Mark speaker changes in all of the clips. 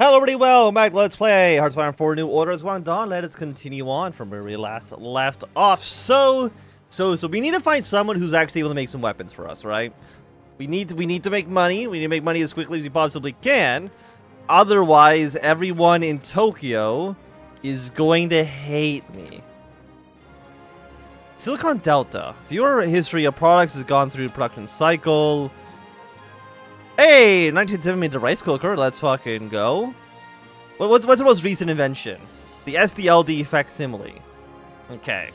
Speaker 1: Hello, everybody. Welcome back. Let's play Hearts of Iron 4 New Order as Guangdong. Let us continue on from where we last left off. So we need to find someone who's actually able to make some weapons for us, right? We need to make money. We need to make money as quickly as we possibly can. Otherwise, everyone in Tokyo is going to hate me. Silicon Delta. Viewer history of products has gone through the production cycle. Hey, 1970 rice cooker. Let's fucking go. What's the most recent invention? The SDLD facsimile. Okay.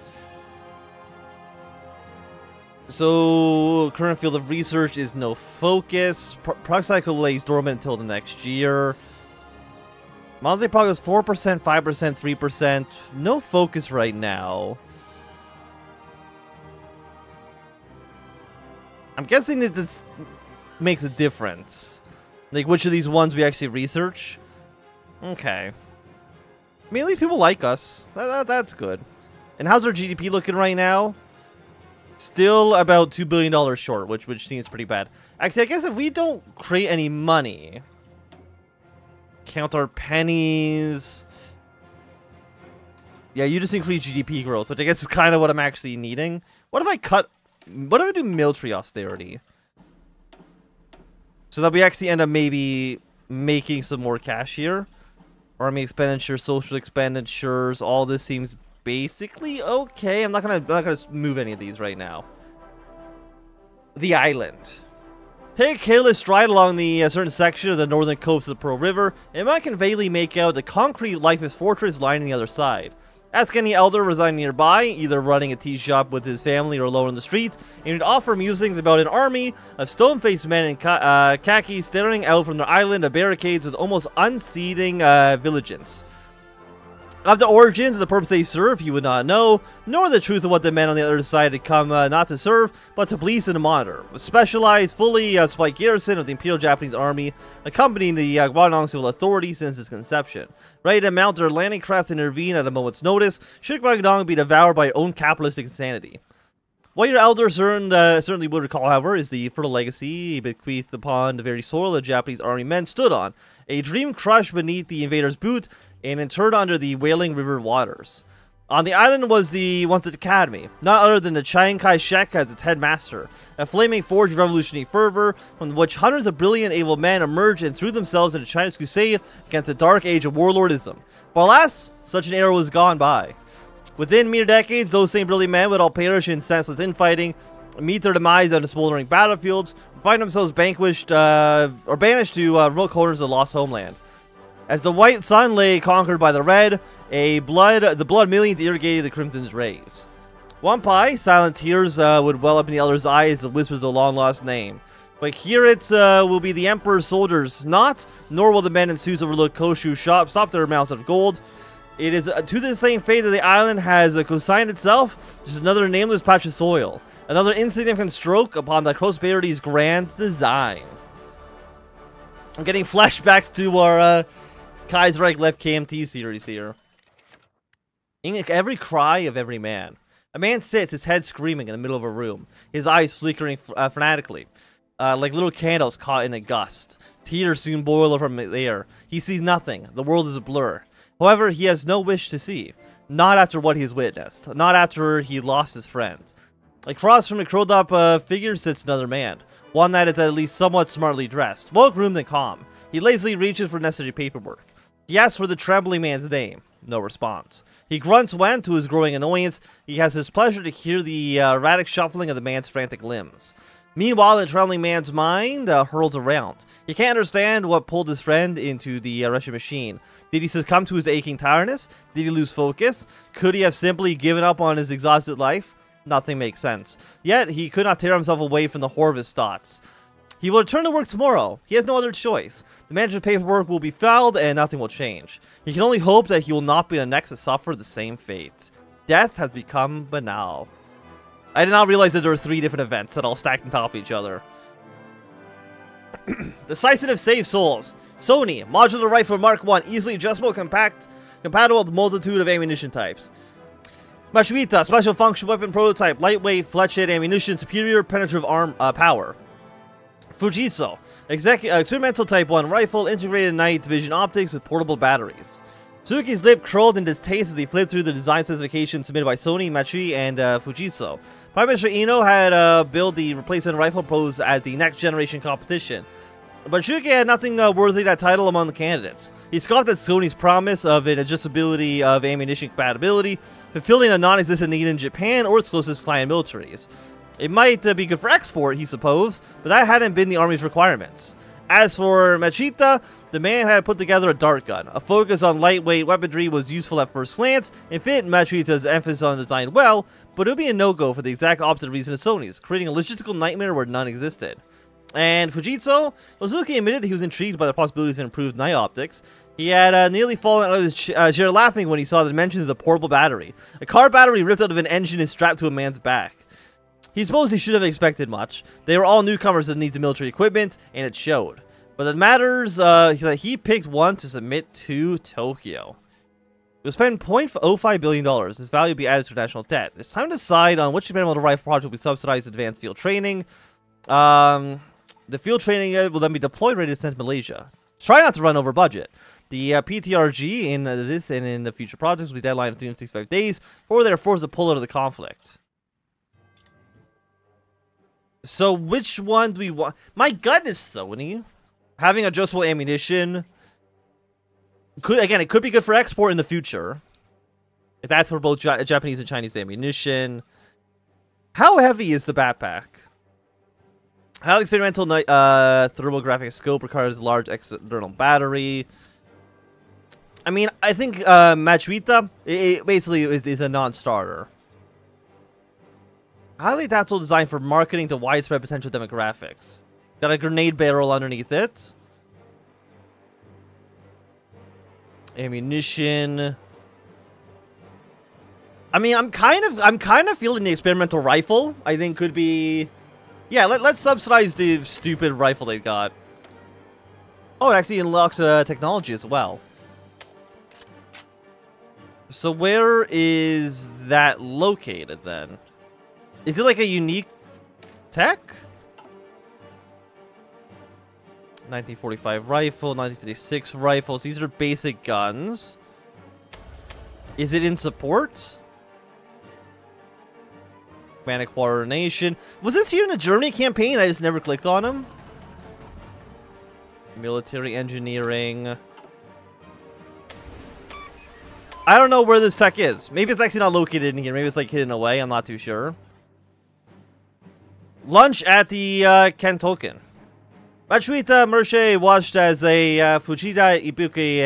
Speaker 1: So, current field of research is no focus. Product cycle lays dormant until the next year. Monthly progress 4%, 5%, 3%. No focus right now. I'm guessing that this makes a difference. Like, which of these ones we actually research? Okay. I mean, at least people like us. That's good. And how's our GDP looking right now? Still about $2 billion short, which seems pretty bad. Actually, I guess if we don't create any money... Count our pennies... Yeah, you just increase GDP growth, which I guess is kind of what I'm actually needing. What if I cut... What if I do military austerity? So that we actually end up maybe making some more cash here. Army expenditures, social expenditures, all this seems basically okay. I'm not gonna move any of these right now. The island. Take a careless stride along the certain section of the northern coast of the Pearl River, and one can vaguely make out the concrete lifeless fortress lying on the other side. Ask any elder residing nearby, either running a tea shop with his family or alone on the streets, and he'd offer musings about an army of stone-faced men in khaki staring out from their island of barricades with almost unseating vigilant. Of the origins and the purpose they serve, he would not know, nor the truth of what the men on the other side had come not to serve, but to police and to monitor. A specialized, fully supplied garrison of the Imperial Japanese Army, accompanying the Guangdong civil authority since its conception. Ready to mount their landing craft and intervene at a moment's notice, should Guangdong be devoured by own capitalistic insanity. What your elders certainly would recall, however, is the fertile legacy bequeathed upon the very soil the Japanese army men stood on, a dream crushed beneath the invader's boot and interred under the wailing river waters. On the island was once the academy, none other than the Chiang Kai-shek as its headmaster, a flaming forge of revolutionary fervor from which hundreds of brilliant able men emerged and threw themselves into China's crusade against the dark age of warlordism. But alas, such an era was gone by. Within mere decades, those same brilliant men would all perish in senseless infighting, meet their demise on the smoldering battlefields, find themselves vanquished or banished to remote corners of the lost homeland. As the white sun lay conquered by the red, the blood millions irrigated the crimson's rays. Wampai, silent tears would well up in the elder's eyes as whispers a long-lost name. But here it will be the Emperor's soldiers not, nor will the men in suits overlook Koshu stop their amounts of gold. It is to the same fate that the island has consigned itself, just another nameless patch of soil. Another insignificant stroke upon the prosperity's grand design. I'm getting flashbacks to our Kaiserreich Left KMT series here. In every cry of every man. A man sits, his head screaming in the middle of a room, his eyes flickering fanatically, like little candles caught in a gust. Tears soon boil from the air. He sees nothing. The world is a blur. However, he has no wish to see. Not after what he has witnessed. Not after he lost his friend. Across from a curled up figure sits another man. One that is at least somewhat smartly dressed. Well-groomed and calm. He lazily reaches for necessary paperwork. He asks for the trembling man's name. No response. He grunts when, to his growing annoyance, he has his pleasure to hear the erratic shuffling of the man's frantic limbs. Meanwhile, the trembling man's mind hurls around. He can't understand what pulled his friend into the Russian machine. Did he succumb to his aching tiredness? Did he lose focus? Could he have simply given up on his exhausted life? Nothing makes sense. Yet, he could not tear himself away from the horror of his thoughts. He will return to work tomorrow. He has no other choice. The manager's paperwork will be filed and nothing will change. He can only hope that he will not be the next to suffer the same fate. Death has become banal. I did not realize that there were 3 different events that all stacked on top of each other. Decisive save souls. Sony, modular rifle Mark 1, easily adjustable, compatible with a multitude of ammunition types. Mashuita, special function weapon prototype, lightweight, fletched ammunition, superior penetrative arm power. Fujitsu, experimental Type 1 rifle, integrated night vision optics with portable batteries. Suzuki's lip curled in distaste as he flipped through the design specifications submitted by Sony, Matsui, and Fujitsu. Prime Minister Ino had built the replacement rifle posed as the next generation competition. But Suzuki had nothing worthy of that title among the candidates. He scoffed at Sony's promise of an adjustability of ammunition compatibility, fulfilling a non-existent need in Japan or its closest client militaries. It might be good for export, he supposed, but that hadn't been the Army's requirements. As for Machita, the man had put together a dart gun. A focus on lightweight weaponry was useful at first glance, and fit Machita's emphasis on design well, but it would be a no-go for the exact opposite reason as Sony's, creating a logistical nightmare where none existed. And Fujitsu, Suzuki admitted he was intrigued by the possibilities of improved night optics. He had nearly fallen out of his chair laughing when he saw the dimensions of the portable battery. A car battery ripped out of an engine and strapped to a man's back. He supposed he should have expected much. They were all newcomers that needed military equipment, and it showed. But it matters that he picked one to submit to Tokyo. It will spend $0.05 billion. This value will be added to national debt. It's time to decide on which experimental rifle project will be subsidized advanced field training. The field training will then be deployed ready to send to Malaysia. Try not to run over budget. The PTRG in this and in the future projects will be deadline of 365 days, or they're forced to pull out of the conflict. So which one do we want? My gut is Sony. Having adjustable ammunition it could be good for export in the future. If that's for both Japanese and Chinese ammunition. How heavy is the backpack? Highly experimental thermographic scope requires a large external battery. I mean, I think Machuita it basically is a non-starter. Highly adaptable design for marketing to widespread potential demographics. Got a grenade barrel underneath it. Ammunition. I mean, I'm kind of feeling the experimental rifle. I think could be. Yeah, let's subsidize the stupid rifle they've got. Oh, it actually unlocks technology as well. So where is that located then? Is it like a unique tech? 1945 rifle, 1956 rifles. These are basic guns. Is it in support? Manic Coordination. Was this here in the Germany campaign? I just never clicked on them. Military engineering. I don't know where this tech is. Maybe it's actually not located in here. Maybe it's like hidden away. I'm not too sure. Lunch at the Kantoken. Machuita Mershe watched as a Fujita Ibuki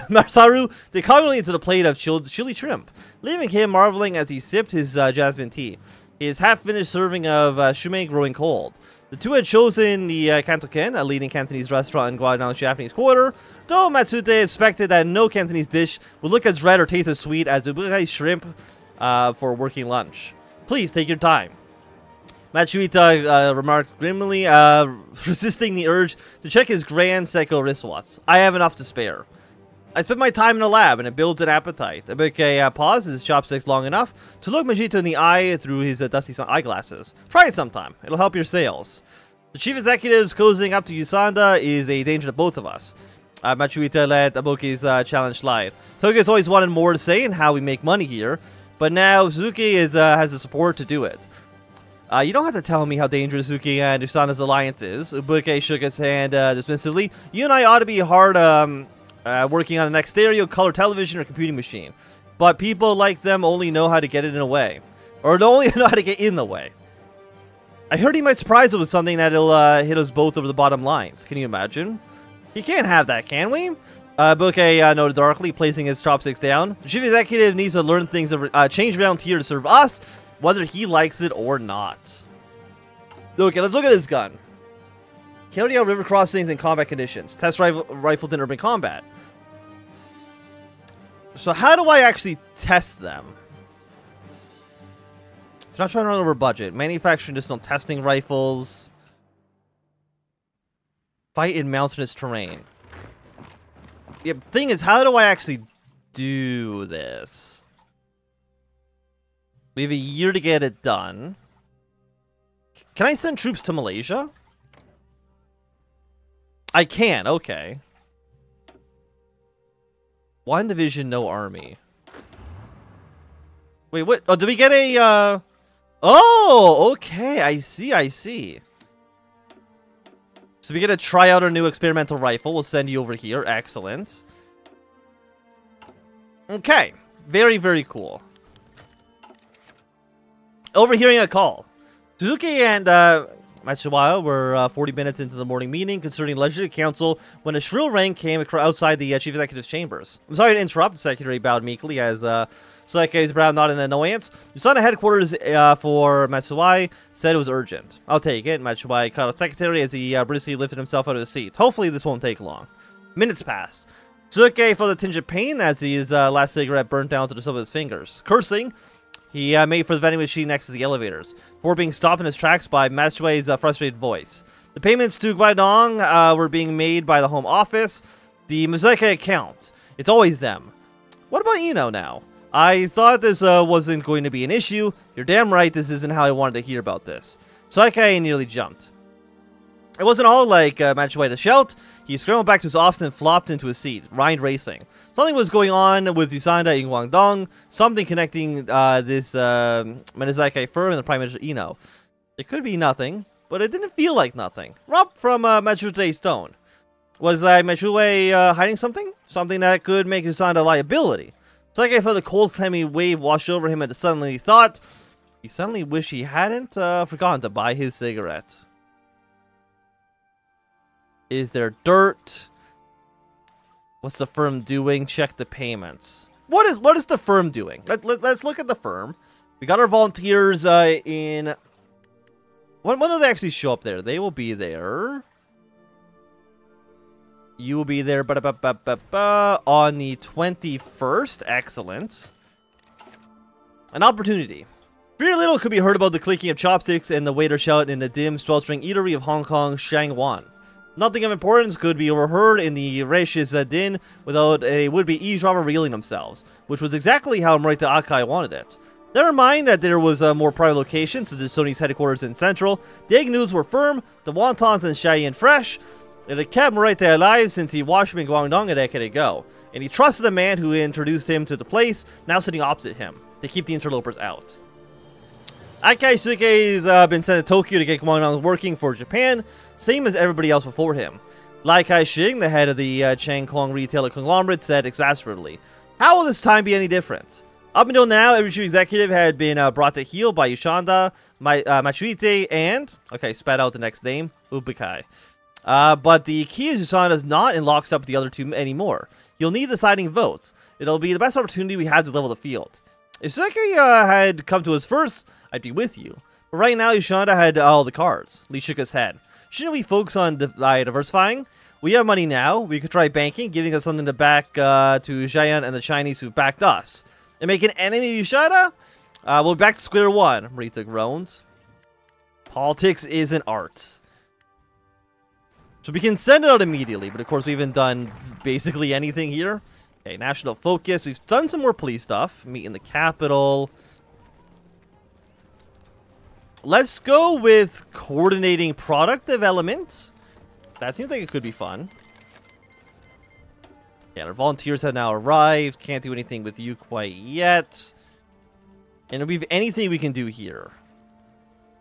Speaker 1: Masaru they congregate into the plate of chili shrimp, leaving him marveling as he sipped his jasmine tea. His half-finished serving of shume growing cold. The two had chosen the Kantoken, a leading Cantonese restaurant in Guangdong's Japanese quarter, though Matsute expected that no Cantonese dish would look as red or taste as sweet as Ibuki shrimp for working lunch. Please take your time. Machuita remarked grimly, resisting the urge to check his grand Seiko wristwatch. I have enough to spare. I spent my time in the lab, and it builds an appetite. Ibuki pauses his chopsticks long enough to look Machuita in the eye through his dusty eyeglasses. Try it sometime. It'll help your sales. The chief executive's cozying up to Yusanda is a danger to both of us. Machuita let Ibuki's challenge slide. Tokyo's always wanted more to say in how we make money here, but now Suzuki has the support to do it. You don't have to tell me how dangerous Suzuki and Usanda's alliance is. Ibuki shook his hand dismissively. You and I ought to be hard working on the next stereo, color television, or computing machine. But people like them only know how to get it in a way. Or only know how to get in the way. I heard he might surprise us with something that'll hit us both over the bottom lines. Can you imagine? He can't have that, can we? Ibuki noted darkly, placing his chopsticks down. The chief executive needs to learn things, change around here to serve us, whether he likes it or not. Okay, let's look at this gun. Carry out river crossings in combat conditions. Test rifles in urban combat. So how do I actually test them? It's not trying to run over budget. Manufacturing additional testing rifles. Fight in mountainous terrain. Yeah, thing is, how do I actually do this? We have a year to get it done. Can I send troops to Malaysia? I can, okay. 1 division, no army. Wait, what? Oh, did we get a, Oh, okay, I see. So we get to try out our new experimental rifle. We'll send you over here. Excellent. Okay. Very, very cool. Overhearing a call. Suzuki and Matsuwaya were 40 minutes into the morning meeting concerning Legislative Council when a shrill ring came outside the Chief Executive's chambers. I'm sorry to interrupt. The Secretary bowed meekly as Suzuki's brow nodded in annoyance. Usana headquarters for Matsuwaya said it was urgent. I'll take it. Matsuwaya caught the Secretary as he briskly lifted himself out of his seat. Hopefully this won't take long. Minutes passed. Suzuki felt a tinge of pain as his last cigarette burnt down to the tip of his fingers. Cursing, he made for the vending machine next to the elevators, before being stopped in his tracks by Matsuwaya's frustrated voice. The payments to Guangdong were being made by the Home Office. The Modifier account. It's always them. What about Eno now? I thought this wasn't going to be an issue. You're damn right this isn't how I wanted to hear about this. Sakai nearly jumped. It wasn't all like Matsuwaya to shout. He scrambled back to his office and flopped into his seat, mind racing. Something was going on with Usanda in Guangdong, something connecting this Modifier firm and the Prime Minister Eno. It could be nothing, but it didn't feel like nothing. Rob from Matsuwaya Stone. Was Matsuwaya hiding something? Something that could make Usanda a liability. Sakai felt a cold, clammy wave wash over him and suddenly thought he suddenly wished he hadn't forgotten to buy his cigarette. Is there dirt? What's the firm doing? Check the payments. What is the firm doing? Let's look at the firm. We got our volunteers in... When do they actually show up there? They will be there. You will be there on the 21st. Excellent. An opportunity. Very little could be heard about the clicking of chopsticks and the waiter shout in the dim, sweltering eatery of Hong Kong's Shangwan. Nothing of importance could be overheard in the Reish's din without a would-be eavesdropper revealing themselves, which was exactly how Morita Akai wanted it. Never mind that there was a more private location, such as Sony's headquarters in Central. The egg noodles were firm, the wontons and Cheyenne fresh. It had kept Morita alive since he watched him in Guangdong a decade ago, and he trusted the man who introduced him to the place, now sitting opposite him, to keep the interlopers out. Akai Suzuki's been sent to Tokyo to get Guangdong working for Japan, same as everybody else before him. Lai Kai-shing, the head of the Chang Kong retailer conglomerate, said exasperately, "How will this time be any different? Up until now, every chief executive had been brought to heel by Yushanda, Matsuite, and..." Okay, spat out the next name, Ubikai. But the key is Yusanda's not in lockstep with the other two anymore. You'll need a deciding vote. It'll be the best opportunity we had to level the field. If Suzuki had come to us first, I'd be with you. But right now, Yushanda had all the cards. Lee shook his head. Shouldn't we focus on diversifying? We have money now. We could try banking, giving us something to back to Xi'an and the Chinese who've backed us. And make an enemy of Yushanda? We'll be back to square one, Morita groaned. Politics is an art. So we can send it out immediately, but of course we haven't done basically anything here. Okay, national focus. We've done some more police stuff. Meet in the capital. Let's go with coordinating product development. That seems like it could be fun. Yeah, our volunteers have now arrived. Can't do anything with you quite yet. And do we have anything we can do here?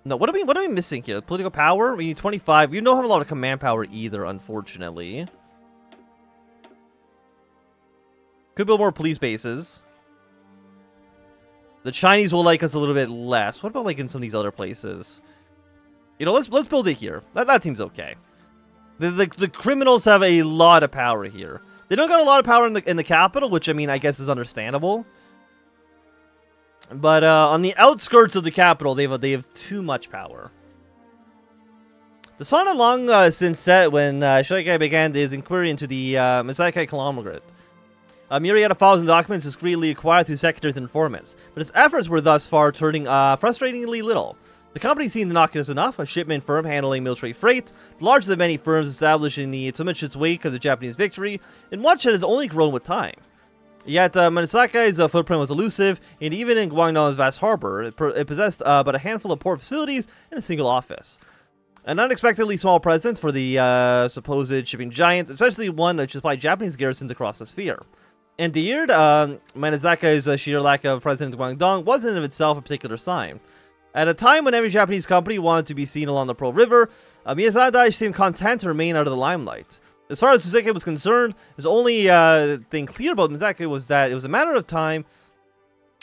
Speaker 1: No, what are we missing here? Political power? We need 25. We don't have a lot of command power either, unfortunately. Could build more police bases. The Chinese will like us a little bit less. What about like in some of these other places? You know, let's build it here. That seems okay. The criminals have a lot of power here. They don't got a lot of power in the capital, which I mean I guess is understandable. But on the outskirts of the capital, they have too much power. The sun had long since set when Shoikai began his inquiry into the Modifier conglomerate. A myriad of files and documents discreetly acquired through secretaries and informants, but his efforts were thus far turning frustratingly little. The company seemed innocuous enough, a shipment firm handling military freight, the largest of many firms established in the Tsumitsu's wake of the Japanese victory, and one that has only grown with time. Yet, Manisakai's footprint was elusive, and even in Guangdong's vast harbor, it possessed but a handful of port facilities and a single office. An unexpectedly small presence for the supposed shipping giant, especially one that supplied Japanese garrisons across the sphere. Indeed, Manizaka's sheer lack of presence in Guangdong wasn't in of itself a particular sign. At a time when every Japanese company wanted to be seen along the Pearl River, Miyazaki seemed content to remain out of the limelight. As far as Suzuki was concerned, his only thing clear about Miyazaki was that it was a matter of time,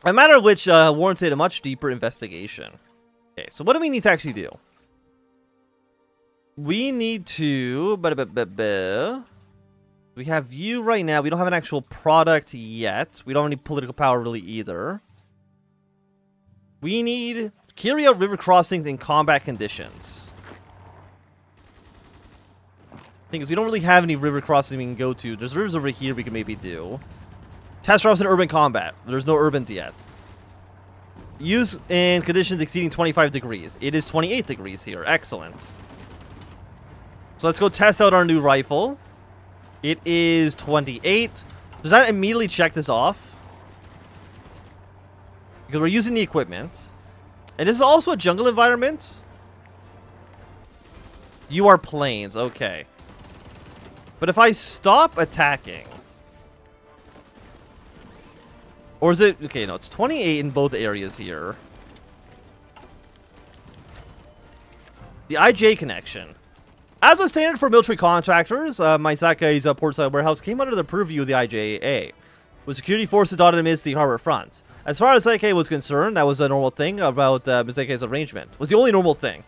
Speaker 1: a matter which warranted a much deeper investigation. Okay, so what do we need to actually do? We need to... We have you right now. We don't have an actual product yet. We don't have any political power really either. We need to carry out river crossings in combat conditions. Thing is, we don't really have any river crossing we can go to. There's rivers over here we can maybe do. Test routes in urban combat. There's no urbans yet. Use in conditions exceeding 25 degrees. It is 28 degrees here. Excellent. So let's go test out our new rifle. It is 28. Does that immediately check this off? Because we're using the equipment. And this is also a jungle environment. You are plains. Okay. But if I stop attacking... Or is it... Okay, no. It's 28 in both areas here. The IJ connection. As was standard for military contractors, Maisaka's portside warehouse came under the purview of the IJA, with security forces dotted amidst the harbor front. As far as Saike was concerned, that was a normal thing about Misake's arrangement. It was the only normal thing.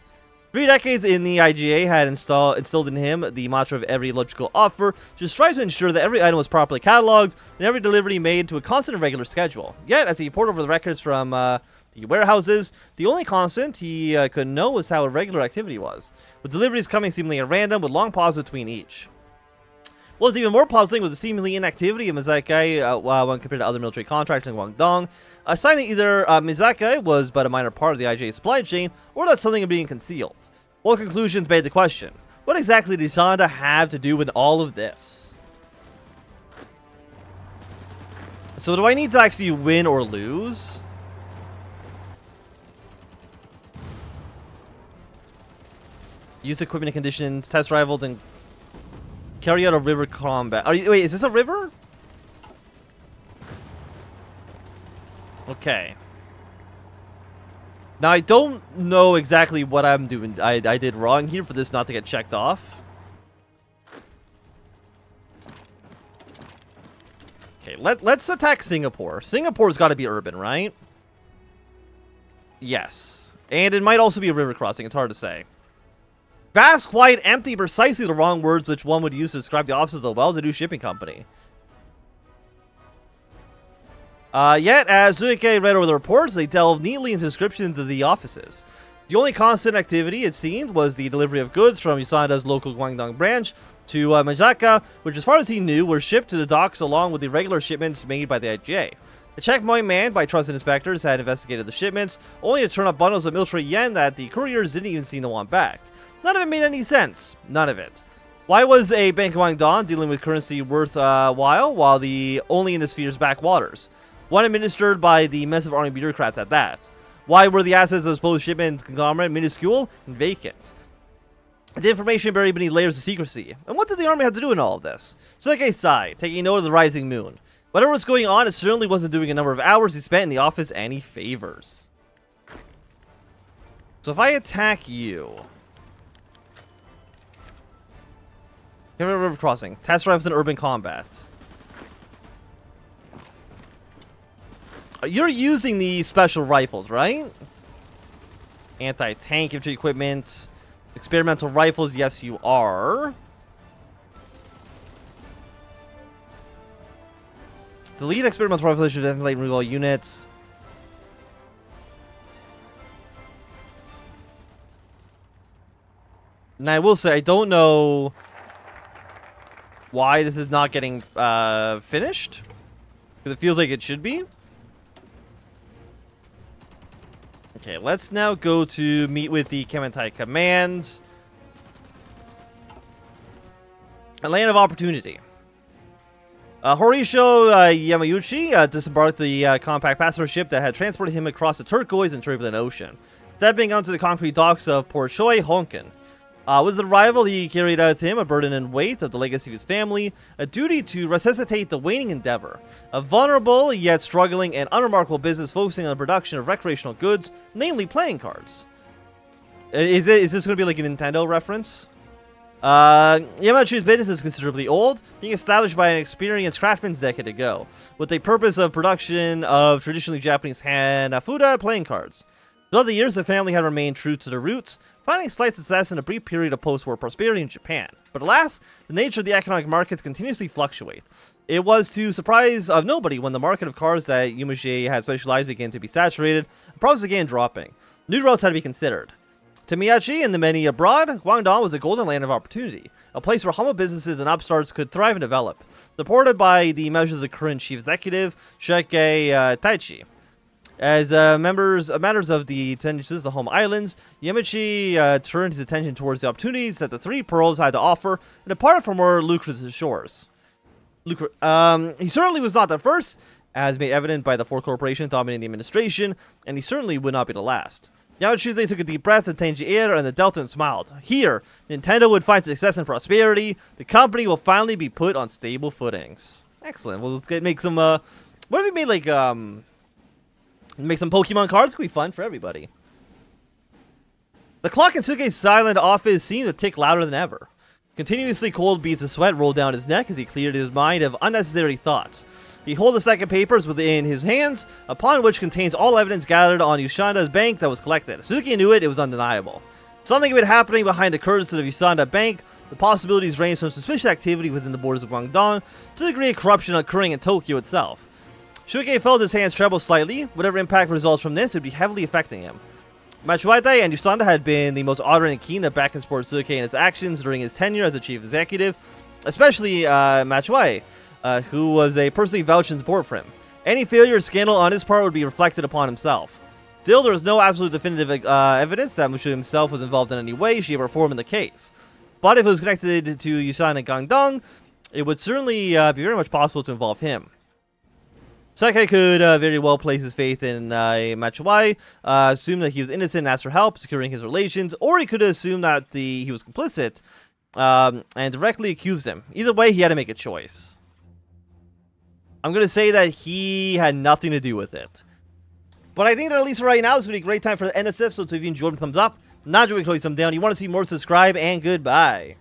Speaker 1: 3 decades in the IGA had instilled in him the mantra of every logical offer, to strive to ensure that every item was properly cataloged and every delivery made to a constant and regular schedule. Yet, as he poured over the records from the warehouses, the only constant he could know was how irregular activity was, with deliveries coming seemingly at random with long pauses between each. What was even more puzzling was the seemingly inactivity of Mizaki when compared to other military contractors in Guangdong, a sign that either Mizaki was but a minor part of the IJ supply chain, or that something was being concealed. All conclusions made the question, what exactly did Sanda have to do with all of this? So do I need to actually win or lose? Use equipment and conditions, test rivals, and carry out a river combat. Wait, is this a river? Okay. Now, I don't know exactly what I'm doing. I did wrong here for this not to get checked off. Okay, let's attack Singapore. Singapore's got to be urban, right? Yes. And it might also be a river crossing. It's hard to say. Vast, quiet, empty, precisely the wrong words which one would use to describe the offices of a well-to-do shipping company. Yet, as Zuike read over the reports, they delved neatly into descriptions of the offices. The only constant activity, it seemed, was the delivery of goods from Yusanda's local Guangdong branch to Majaka, which, as far as he knew, were shipped to the docks along with the regular shipments made by the IGA. The checkpoint man by trusted inspectors had investigated the shipments, only to turn up bundles of military yen that the couriers didn't even seem to want back. None of it made any sense. None of it. Why was a Bank of Guangdong dealing with currency while the only in the sphere's backwaters? One administered by the massive army bureaucrats at that. Why were the assets of the supposed shipment conglomerate minuscule and vacant? The information buried beneath layers of secrecy. And what did the army have to do in all of this? Suike sighed, taking note of the rising moon. Whatever was going on, it certainly wasn't doing a number of hours he spent in the office any favors. So if I attack you... River crossing. Test rifles in urban combat. You're using the special rifles, right? Anti-tank infantry equipment. Experimental rifles, yes you are. The lead experimental rifle should ventilate removal units. Now I will say, I don't know why this is not getting finished. Because it feels like it should be. Okay, let's now go to meet with the Kementai Command. A land of opportunity. Horisho Yamauchi disembarked the compact passenger ship that had transported him across the turquoise and turbulent ocean, stepping onto the concrete docks of Port Choi, Honkin. With his arrival, he carried out to him a burden and weight of the legacy of his family, a duty to resuscitate the waning endeavor, a vulnerable yet struggling and unremarkable business focusing on the production of recreational goods, namely playing cards. Is this going to be like a Nintendo reference? Yamachi's business is considerably old, being established by an experienced craftsman a decade ago, with the purpose of production of traditionally Japanese Hanafuda playing cards. Throughout the years, the family had remained true to their roots, finding slight success in a brief period of post-war prosperity in Japan. But alas, the nature of the economic markets continuously fluctuate. It was to surprise of nobody when the market of cards that Yamachi had specialized began to be saturated, and profits began dropping. New routes had to be considered. To Miyachi and the many abroad, Guangdong was a golden land of opportunity, a place where humble businesses and upstarts could thrive and develop, supported by the measures of the current chief executive, Shigekei Taichi. As matters of the tendencies of the home islands, Yamachi turned his attention towards the opportunities that the Three Pearls had to offer and departed for more lucrative shores. He certainly was not the first, as made evident by the four corporations dominating the administration, and he certainly would not be the last. Yamachi took a deep breath and changed the air, and the Deltan smiled. Here, Nintendo would find success and prosperity. The company will finally be put on stable footings. Excellent. We'll make some, what if we made, like, make some Pokemon cards? Could be fun for everybody. The clock in Suke's silent office seemed to tick louder than ever. Continuously cold beads of sweat rolled down his neck as he cleared his mind of unnecessary thoughts. He held the stack of papers within his hands, upon which contains all evidence gathered on Yusanda's bank that was collected. Suke knew it was undeniable. Something had been happening behind the curtains of the Yusanda bank. The possibilities ranged from suspicious activity within the borders of Guangdong to the degree of corruption occurring in Tokyo itself. Shuke felt his hands tremble slightly. Whatever impact results from this would be heavily affecting him. Machuaite and Yusanda had been the most ardent and keen to back and support Suke in his actions during his tenure as the chief executive, especially Machuai, who was a personally vouched in support for him. Any failure or scandal on his part would be reflected upon himself. Still, there was no absolute definitive evidence that Mushu himself was involved in any way, shape, or form in the case. But if it was connected to Yusan and Guangdong, it would certainly be very much possible to involve him. Sakai could very well place his faith in Machuai, assume that he was innocent and ask for help securing his relations, or he could assume that he was complicit and directly accuse him. Either way, he had to make a choice. I'm going to say that he had nothing to do with it. But I think that at least right now, it's going to be a great time for the end of this episode, so if you enjoyed, thumbs up. Not enjoying, thumb down. You want to see more, subscribe, and goodbye.